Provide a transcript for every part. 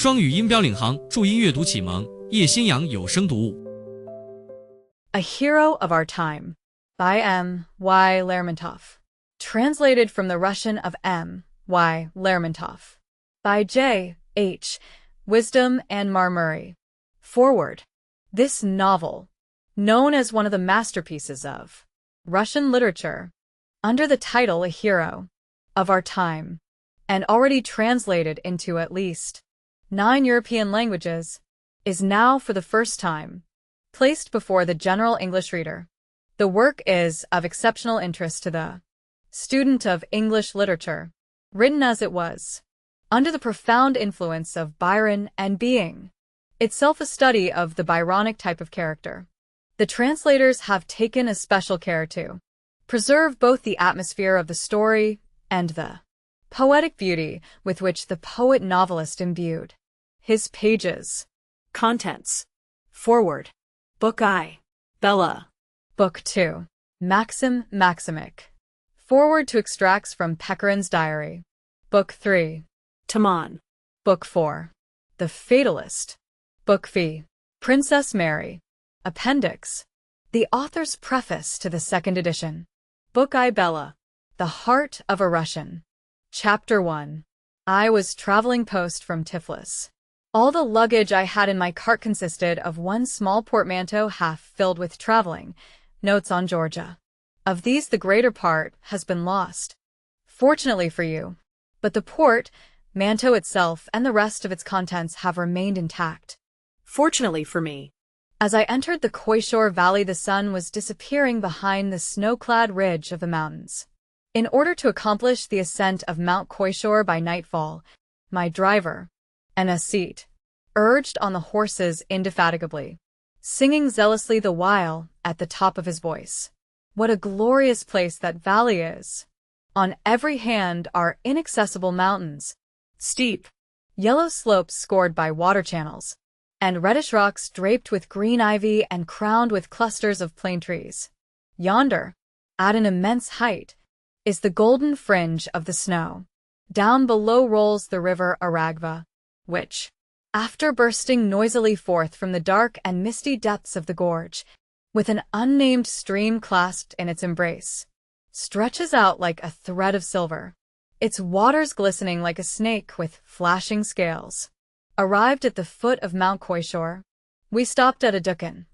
双语音标领航，注音阅读启蒙，叶兴阳有声读物。A Hero of Our Time by M. Y. Lermontov. Translated from the Russian of M. Y. Lermontov. By J. H. Wisdom and Marmuri. Forward. This novel, known as one of the masterpieces of Russian literature, under the title A Hero of Our Time, and already translated into at least 9 European languages, is now for the first time placed before the general English reader. The work is of exceptional interest to the student of English literature, written as it was, under the profound influence of Byron and being itself a study of the Byronic type of character. The translators have taken a special care to preserve both the atmosphere of the story and the poetic beauty with which the poet-novelist imbued his pages. Contents. Forward. Book I. Bella. Book 2. Maxim Maximic. Forward to extracts from Pekarin's diary. Book 3. Taman. Book 4. The Fatalist. Book V. Princess Mary. Appendix. The author's preface to the second edition. Book I. Bella. The Heart of a Russian. Chapter 1. I was traveling post from Tiflis. All the luggage I had in my cart consisted of one small portmanteau half filled with traveling notes on Georgia. Of these the greater part has been lost, fortunately for you, but the portmanteau itself and the rest of its contents have remained intact. Fortunately for me. As I entered the Koishore Valley, the sun was disappearing behind the snow-clad ridge of the mountains. In order to accomplish the ascent of Mount Koishore by nightfall, my driver, an Ascete, urged on the horses indefatigably, singing zealously the while at the top of his voice. What a glorious place that valley is! On every hand are inaccessible mountains, steep, yellow slopes scored by water channels, and reddish rocks draped with green ivy and crowned with clusters of plane trees. Yonder, at an immense height, is the golden fringe of the snow. Down below rolls the river Aragva, which, after bursting noisily forth from the dark and misty depths of the gorge, with an unnamed stream clasped in its embrace, stretches out like a thread of silver, its waters glistening like a snake with flashing scales. Arrived at the foot of Mount Koishore, we stopped at a dukkan.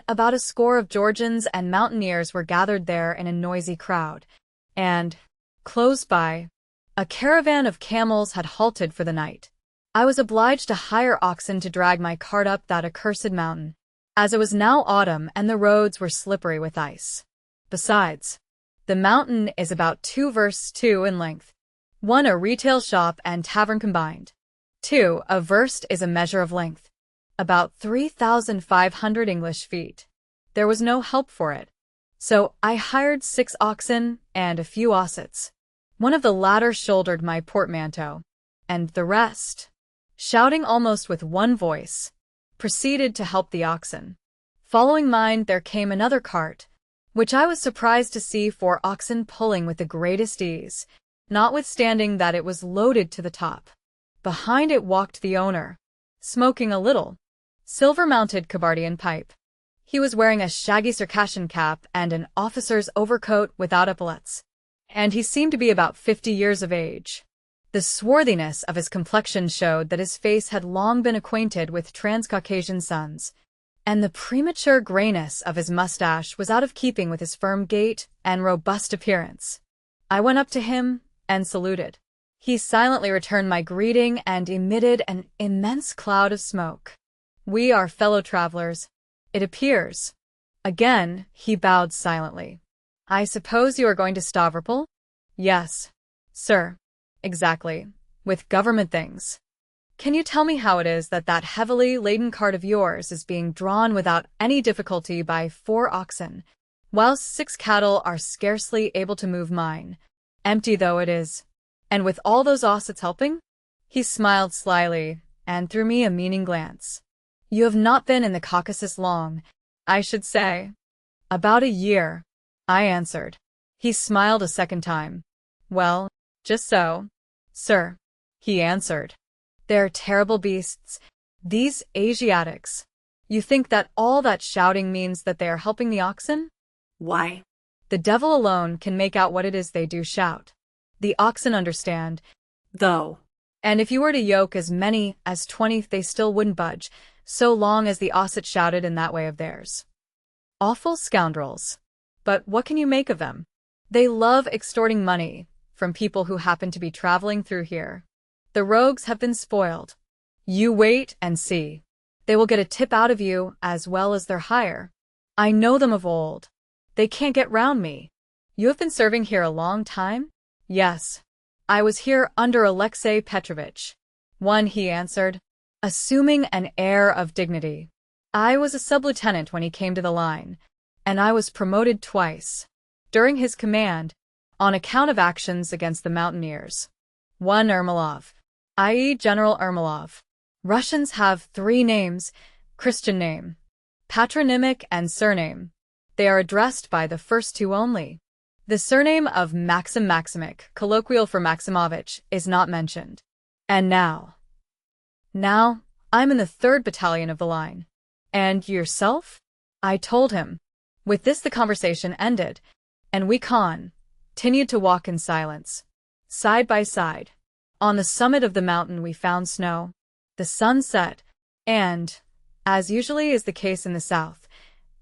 About a score of Georgians and mountaineers were gathered there in a noisy crowd, and, close by, a caravan of camels had halted for the night. I was obliged to hire oxen to drag my cart up that accursed mountain, as it was now autumn and the roads were slippery with ice. Besides, the mountain is about 2 versts 2 in length, 1 a retail shop and tavern combined. 2 a verst is a measure of length, about 3,500 English feet. There was no help for it, so I hired 6 oxen and a few ossets. One of the latter shouldered my portmanteau, and the rest, shouting almost with one voice, proceeded to help the oxen. Following mine there came another cart, which I was surprised to see 4 oxen pulling with the greatest ease, notwithstanding that it was loaded to the top. Behind it walked the owner, smoking a little, silver-mounted Kabardian pipe. He was wearing a shaggy Circassian cap and an officer's overcoat without epaulets, and he seemed to be about 50 years of age. The swarthiness of his complexion showed that his face had long been acquainted with Transcaucasian suns, and the premature grayness of his mustache was out of keeping with his firm gait and robust appearance. I went up to him and saluted. He silently returned my greeting and emitted an immense cloud of smoke. We are fellow travelers, it appears. Again, he bowed silently. I suppose you are going to Stavropol? Yes, sir. Exactly, with government things. Can you tell me how it is that that heavily laden cart of yours is being drawn without any difficulty by 4 oxen, whilst 6 cattle are scarcely able to move mine, empty though it is, and with all those ossets helping? He smiled slyly, and threw me a meaning glance. You have not been in the Caucasus long, I should say. About a year, I answered. He smiled a second time. Well, just so, sir, he answered. They're terrible beasts. These Asiatics. You think that all that shouting means that they are helping the oxen? Why? The devil alone can make out what it is they do shout. The oxen understand. Though. And if you were to yoke as many as 20, they still wouldn't budge, so long as the osset shouted in that way of theirs. Awful scoundrels. But what can you make of them? They love extorting money from people who happen to be traveling through here. The rogues have been spoiled. You wait and see. They will get a tip out of you as well as their hire. I know them of old. They can't get round me. You have been serving here a long time? Yes. I was here under Alexei Petrovich. One, he answered, assuming an air of dignity. I was a sub-lieutenant when he came to the line, and I was promoted twice, during his command, on account of actions against the mountaineers. One Ermolov, i.e. General Ermolov. Russians have 3 names, Christian name, patronymic and surname. They are addressed by the first 2 only. The surname of Maxim Maximic, colloquial for Maximovich, is not mentioned. And now, I'm in the 3rd battalion of the line. And yourself? I told him. With this the conversation ended, and we continued to walk in silence, side by side. On the summit of the mountain we found snow. The sun set, and, as usually is the case in the south,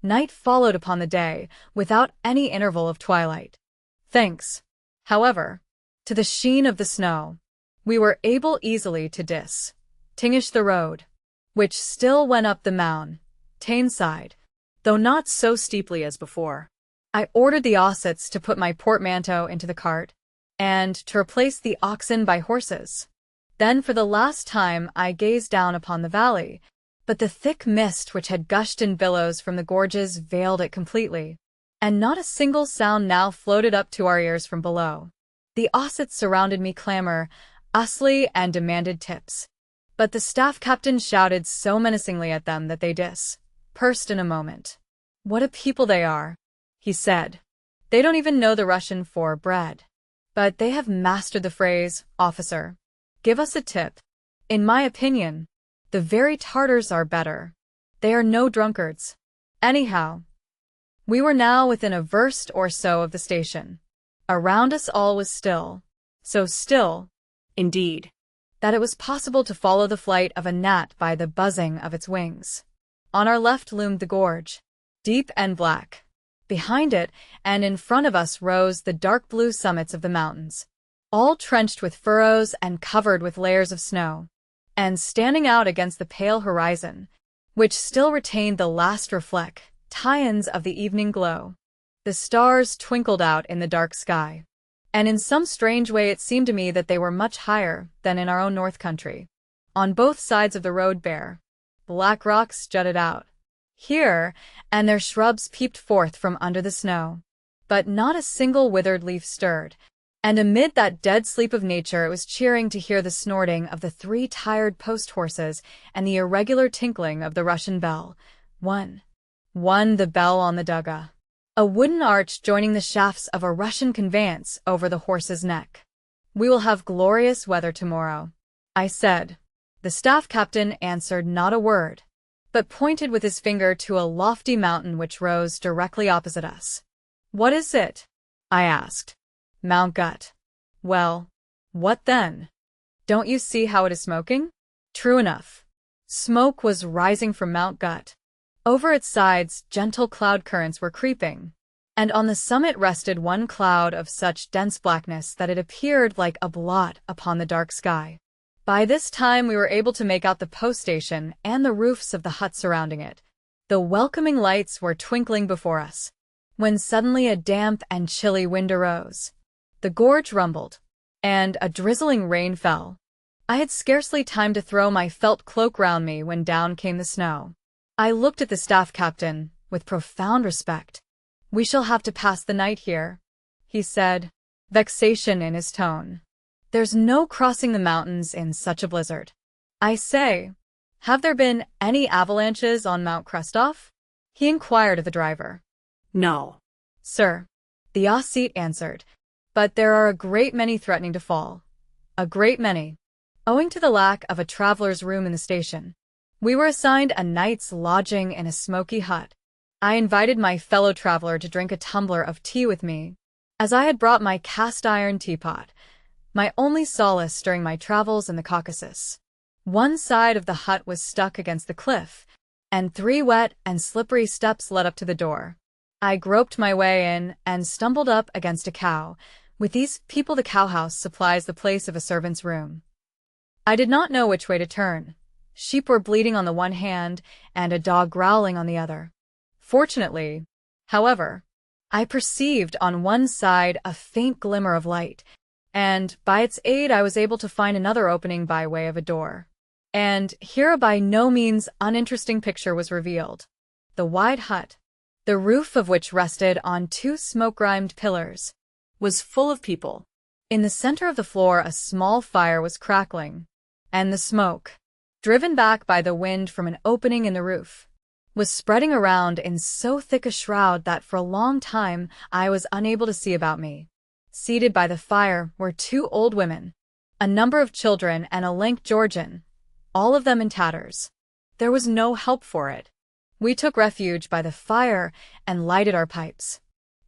night followed upon the day without any interval of twilight. Thanks, however, to the sheen of the snow, we were able easily to distinguish the road, which still went up the mountain side, though not so steeply as before. I ordered the ossets to put my portmanteau into the cart, and to replace the oxen by horses. Then for the last time I gazed down upon the valley, but the thick mist which had gushed in billows from the gorges veiled it completely, and not a single sound now floated up to our ears from below. The ossets surrounded me clamorously and demanded tips, but the staff captain shouted so menacingly at them that they dispersed in a moment. What a people they are, he said. They don't even know the Russian for bread, but they have mastered the phrase, officer, give us a tip. In my opinion, the very Tartars are better. They are no drunkards. Anyhow, we were now within a verst or so of the station. Around us all was still, so still, Indeed. that it was possible to follow the flight of a gnat by the buzzing of its wings. On our left loomed the gorge, deep and black. Behind it and in front of us rose the dark blue summits of the mountains, all trenched with furrows and covered with layers of snow. And standing out against the pale horizon, which still retained the last reflections of the evening glow, the stars twinkled out in the dark sky. And in some strange way it seemed to me that they were much higher than in our own north country. On both sides of the road bare, black rocks jutted out here, and their shrubs peeped forth from under the snow. But not a single withered leaf stirred, and amid that dead sleep of nature it was cheering to hear the snorting of the 3 tired post-horses and the irregular tinkling of the Russian bell. One, the bell on the duga. A wooden arch joining the shafts of a Russian conveyance over the horse's neck. We will have glorious weather tomorrow, I said. The staff captain answered not a word, but pointed with his finger to a lofty mountain which rose directly opposite us. What is it? I asked. Mount Gut. Well, what then? Don't you see how it is smoking? True enough. Smoke was rising from Mount Gut. Over its sides gentle cloud currents were creeping, and on the summit rested one cloud of such dense blackness that it appeared like a blot upon the dark sky. By this time we were able to make out the post station and the roofs of the huts surrounding it. The welcoming lights were twinkling before us, when suddenly a damp and chilly wind arose. The gorge rumbled, and a drizzling rain fell. I had scarcely time to throw my felt cloak round me when down came the snow. I looked at the staff captain with profound respect. We shall have to pass the night here, he said, vexation in his tone. There's no crossing the mountains in such a blizzard. I say, have there been any avalanches on Mount Krestov? He inquired of the driver. No. Sir, the Ossete answered, but there are a great many threatening to fall. A great many. Owing to the lack of a traveler's room in the station, we were assigned a night's lodging in a smoky hut. I invited my fellow traveler to drink a tumbler of tea with me, as I had brought my cast-iron teapot, my only solace during my travels in the Caucasus. One side of the hut was stuck against the cliff, and 3 wet and slippery steps led up to the door. I groped my way in and stumbled up against a cow. With these people, the cowhouse supplies the place of a servant's room. I did not know which way to turn. Sheep were bleating on the one hand and a dog growling on the other. Fortunately, however, I perceived on one side a faint glimmer of light, and by its aid I was able to find another opening by way of a door. And here a by no means uninteresting picture was revealed. The wide hut, the roof of which rested on 2 smoke-grimed pillars, Was full of people. In the center of the floor a small fire was crackling, and the smoke, driven back by the wind from an opening in the roof, was spreading around in so thick a shroud that for a long time I was unable to see about me. Seated by the fire were 2 old women, a number of children, and a lank Georgian, all of them in tatters. There was no help for it. We took refuge by the fire and lighted our pipes.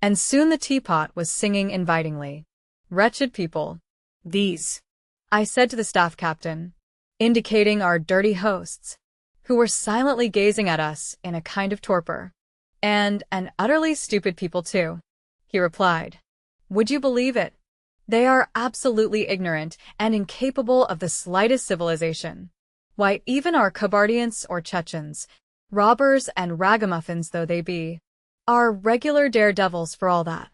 And soon the teapot was singing invitingly. Wretched people, These, I said to the staff captain, indicating our dirty hosts, who were silently gazing at us in a kind of torpor. And an utterly stupid people too, he replied. Would you believe it? They are absolutely ignorant and incapable of the slightest civilization. Why, even our Kabardians or Chechens, robbers and ragamuffins though they be, are regular daredevils for all that,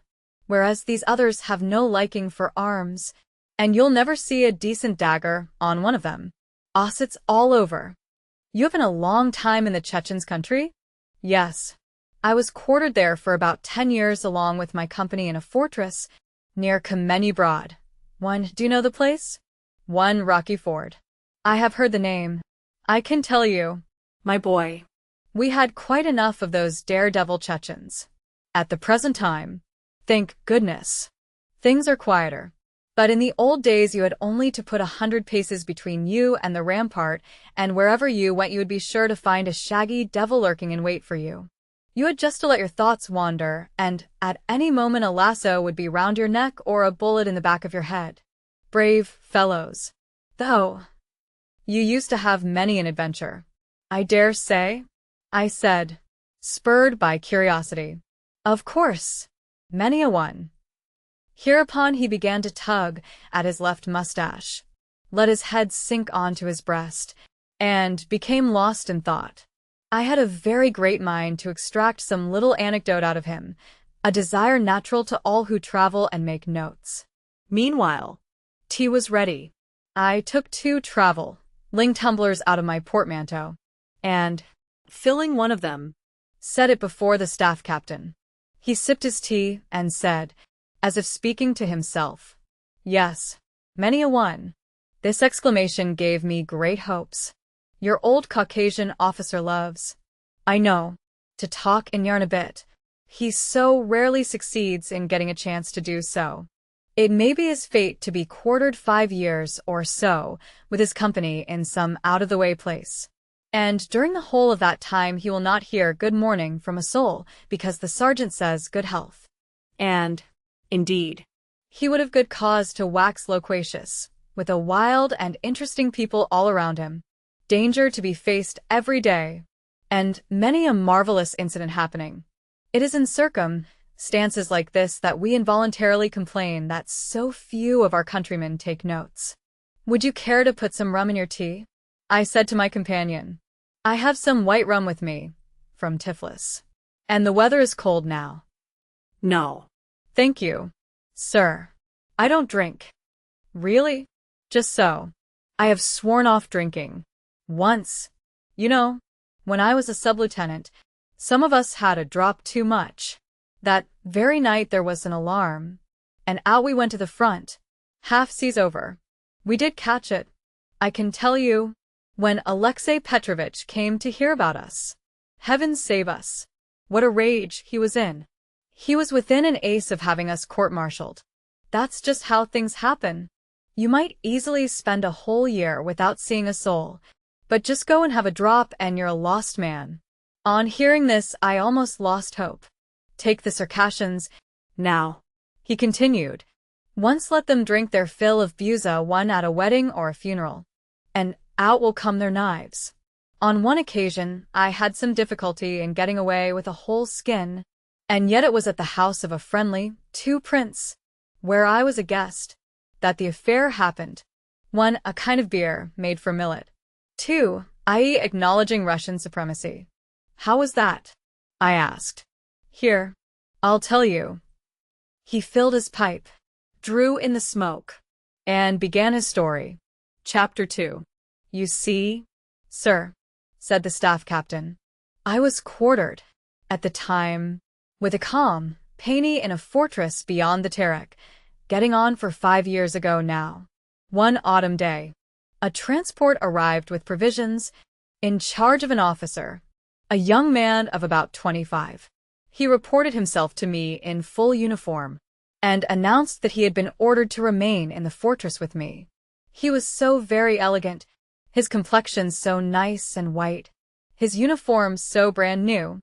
whereas these others have no liking for arms, and you'll never see a decent dagger on one of them. Ossets all over. You have been a long time in the Chechens' country? Yes. I was quartered there for about 10 years along with my company in a fortress near Kameni Broad. Do you know the place? One Rocky Ford. I have heard the name. I can tell you, my boy, we had quite enough of those daredevil Chechens. At the present time, thank goodness, things are quieter. But in the old days you had only to put 100 paces between you and the rampart, and wherever you went you would be sure to find a shaggy devil lurking in wait for you. You had just to let your thoughts wander, and at any moment a lasso would be round your neck or a bullet in the back of your head. Brave fellows. Though, you used to have many an adventure, I dare say, I said, spurred by curiosity. Of course, many a one. Hereupon he began to tug at his left mustache, let his head sink onto his breast, and became lost in thought. I had a very great mind to extract some little anecdote out of him, a desire natural to all who travel and make notes. Meanwhile, tea was ready. I took 2 traveling tumblers out of my portmanteau, and, filling one of them, set it before the staff captain. He sipped his tea and said, as if speaking to himself, yes, many a one. This exclamation gave me great hopes. Your old Caucasian officer loves, I know, to talk and yarn a bit. He so rarely succeeds in getting a chance to do so. It may be his fate to be quartered 5 years or so with his company in some out-of-the-way place. And during the whole of that time he will not hear good morning from a soul, because the sergeant says good health. And, indeed, he would have good cause to wax loquacious, with a wild and interesting people all around him, danger to be faced every day, and many a marvelous incident happening. It is in circumstances like this that we involuntarily complain that so few of our countrymen take notes. Would you care to put some rum in your tea? I said to my companion. I have some white rum with me, from Tiflis. And the weather is cold now. No. Thank you, sir. I don't drink. Really? Just so. I have sworn off drinking. Once. You know, when I was a sub-lieutenant, some of us had a drop too much. That very night there was an alarm, and out we went to the front. Half seas over. We did catch it, I can tell you, when Alexei Petrovitch came to hear about us. Heaven save us. What a rage he was in. He was within an ace of having us court-martialed. That's just how things happen. You might easily spend a whole year without seeing a soul, but just go and have a drop and you're a lost man. On hearing this, I almost lost hope. Take the Circassians, Now. he continued. Once let them drink their fill of buza, one at a wedding or a funeral, and out will come their knives. On one occasion, I had some difficulty in getting away with a whole skin, and yet it was at the house of a friendly, prince, where I was a guest, that the affair happened. 1. A kind of beer made from millet. 2. I.e. acknowledging Russian supremacy. How was that? I asked. Here, I'll tell you. He filled his pipe, drew in the smoke, and began his story. Chapter 2. You see, sir, said the staff captain, I was quartered, at the time, with a company in a fortress beyond the Terek, getting on for 5 years ago now. One autumn day, a transport arrived with provisions, in charge of an officer, a young man of about 25. He reported himself to me in full uniform, and announced that he had been ordered to remain in the fortress with me. He was so very elegant, his complexion so nice and white, his uniform so brand new,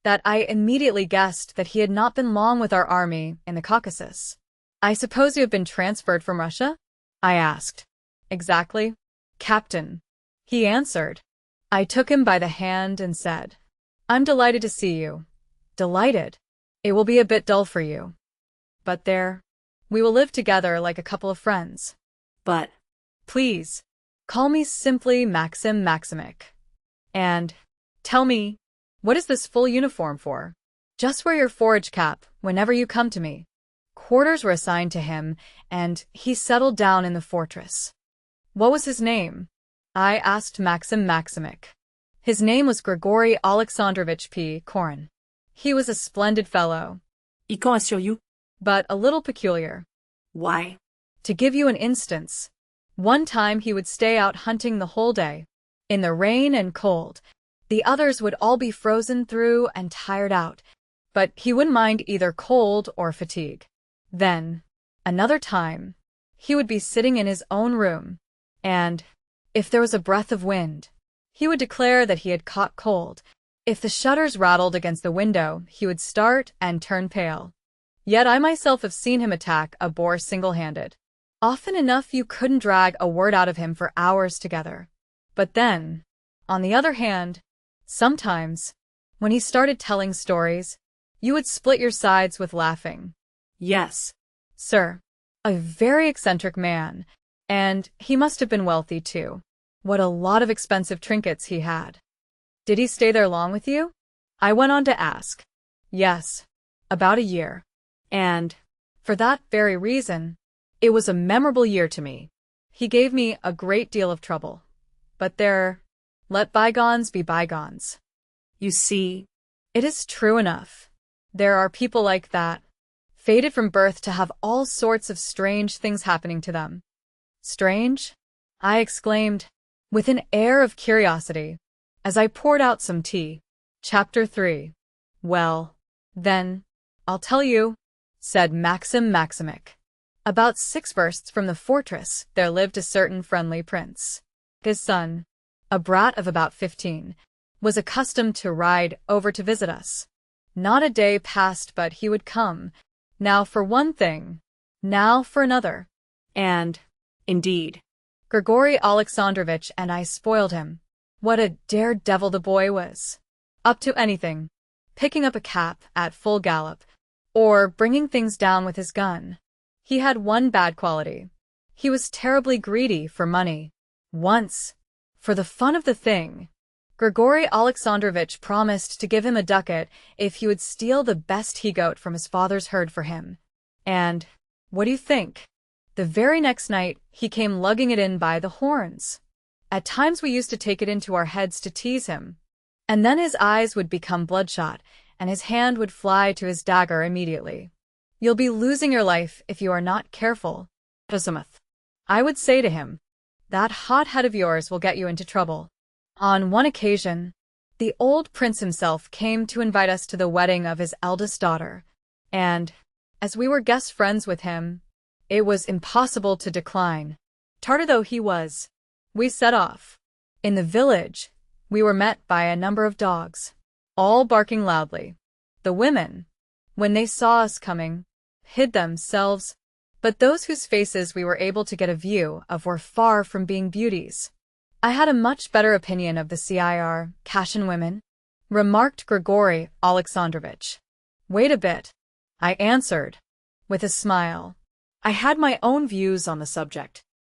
that I immediately guessed that he had not been long with our army in the Caucasus. I suppose you have been transferred from Russia? I asked. Exactly, Captain, he answered. I took him by the hand and said, I'm delighted to see you. Delighted. It will be a bit dull for you. But there, we will live together like a couple of friends. But, please, call me simply Maxim Maximic. And, tell me, what is this full uniform for? Just wear your forage cap whenever you come to me. Quarters were assigned to him, and he settled down in the fortress. What was his name? I asked Maxim Maximic. His name was Grigory Alexandrovich P. Korin. He was a splendid fellow. I can assure you. But a little peculiar. Why? To give you an instance, one time he would stay out hunting the whole day, in the rain and cold. The others would all be frozen through and tired out, but he wouldn't mind either cold or fatigue. Then, another time, he would be sitting in his own room, and, if there was a breath of wind, he would declare that he had caught cold. If the shutters rattled against the window, he would start and turn pale. Yet I myself have seen him attack a boar single-handed. Often enough you couldn't drag a word out of him for hours together. But then, on the other hand, sometimes, when he started telling stories, you would split your sides with laughing. Yes, sir. A very eccentric man, and he must have been wealthy too. What a lot of expensive trinkets he had. Did he stay there long with you? I went on to ask. Yes, about a year. And, for that very reason, it was a memorable year to me. He gave me a great deal of trouble. But there, let bygones be bygones. You see, it is true enough. There are people like that, fated from birth to have all sorts of strange things happening to them. Strange? I exclaimed, with an air of curiosity, as I poured out some tea. Chapter 3. Well, then, I'll tell you, said Maxim Maximic. About 6 versts from the fortress there lived a certain friendly prince. His son, a brat of about 15, was accustomed to ride over to visit us. Not a day passed but he would come, now for one thing, now for another. And, indeed, Grigory Alexandrovich and I spoiled him. What a daredevil the boy was. Up to anything, picking up a cap at full gallop, or bringing things down with his gun. He had one bad quality. He was terribly greedy for money. Once, for the fun of the thing, Grigory Alexandrovich promised to give him a ducat if he would steal the best he-goat from his father's herd for him. And, what do you think? The very next night, he came lugging it in by the horns. At times we used to take it into our heads to tease him. And then his eyes would become bloodshot, and his hand would fly to his dagger immediately. You'll be losing your life if you are not careful, Azimuth. I would say to him, that hot head of yours will get you into trouble. On one occasion, the old prince himself came to invite us to the wedding of his eldest daughter, and, as we were guest friends with him, It was impossible to decline. Tartar though he was. We set off. In the village, we were met by a number of dogs, all barking loudly. The women, when they saw us coming, hid themselves, but those whose faces we were able to get a view of were far from being beauties. I had a much better opinion of the Kashan women, remarked Grigory Alexandrovich. Wait a bit, I answered, with a smile. I had my own views on the subject.